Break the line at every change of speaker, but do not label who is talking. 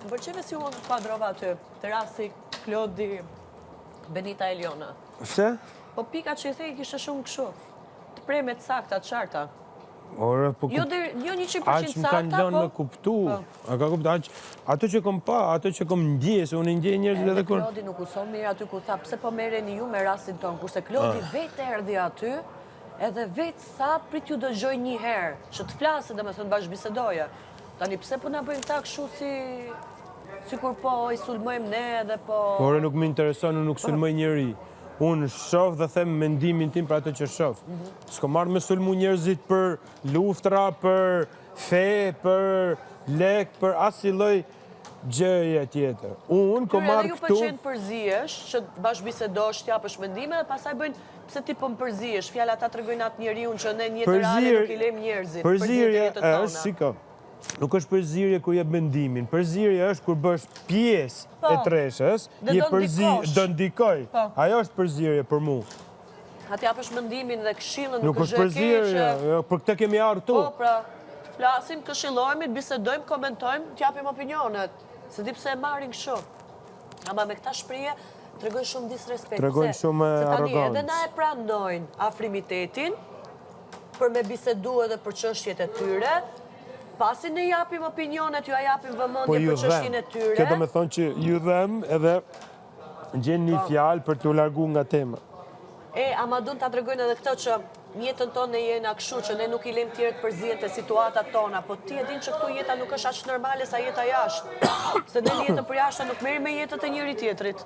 Më pëlqeve si unë kuadrova aty, të rasti Klodi, Benita Eliona.
Pse?
Po pika që i thej kishte shumë kështu. Të premet sakta, të qarta.
Ore, po
Jo 100%
aq më kanë
sakta,
lënë me kuptu. A ka kuptuar? Ato që kom pa, ato që kom ndjes, unë ndjej njerëzit edhe kur.
Klodi nuk u son mirë aty ku tha pse po merreni ju me rastin ton, kurse Klodi vetë erdhi aty, edhe vetë sa prit ju dëgjoj një herë, që të flasë, domethënë bashkëbisedoja. Tani pse po na bëjnë ta kështu si kur po i sulmojmë ne edhe po.
Ore, nuk më intereson, unë nuk sulmoj njeri. Unë shoh dhe them mendimin tim për atë që shoh. S'ko marrë me sulmu njerëzit për luftra, për fe, për lek, për asnjë lloj gjëje tjetër. Unë ko marrë këtu...
Ju pëlqen përzihesh, që bashkëbisedosh, t'japësh mendime, dhe pastaj bëjnë pse ti po më përzihesh, fjala ta tregojnë atë njeriu që ne në jetë reale nuk i lejmë njerëzit.
Përzierje është, shiko, nuk është përzierje kur jep mendimin. Përzierje është kur bësh pjesë e treshës, do ndikoj. Ajo është përzierje për mu.
A t'japësh mendimin dhe këshillën
nuk është përzierje, për këtë kemi ardhur këtu.
Po, pra, flasim, këshillohemi, bisedojmë, komentojmë, t'japim opinionet. Se di pse e marrin kështu. Ama me këta shprehje tregojnë shumë disrespekt.
Tregojnë shumë arrogancë.
Edhe na e pranojnë afrimitetin për me bisedu edhe për çështjet e tyre. Pasi ne japim opinionet, ju a japim vëmendje për çështjen e tyre.
Kjo do me thonë që ju dhem edhe gjenë një fjalë për t'u largu nga tema.
Ama dun ta tregojnë edhe këtë që jetën tonë ne jena kështu, që ne nuk i lejmë tjerë të përzihen te situatat tona, po ti e din që këtu jeta nuk është aq normale sa jeta jashtë. Se ne jetën për jashtë nuk merrim me jetët e njëri tjetrit.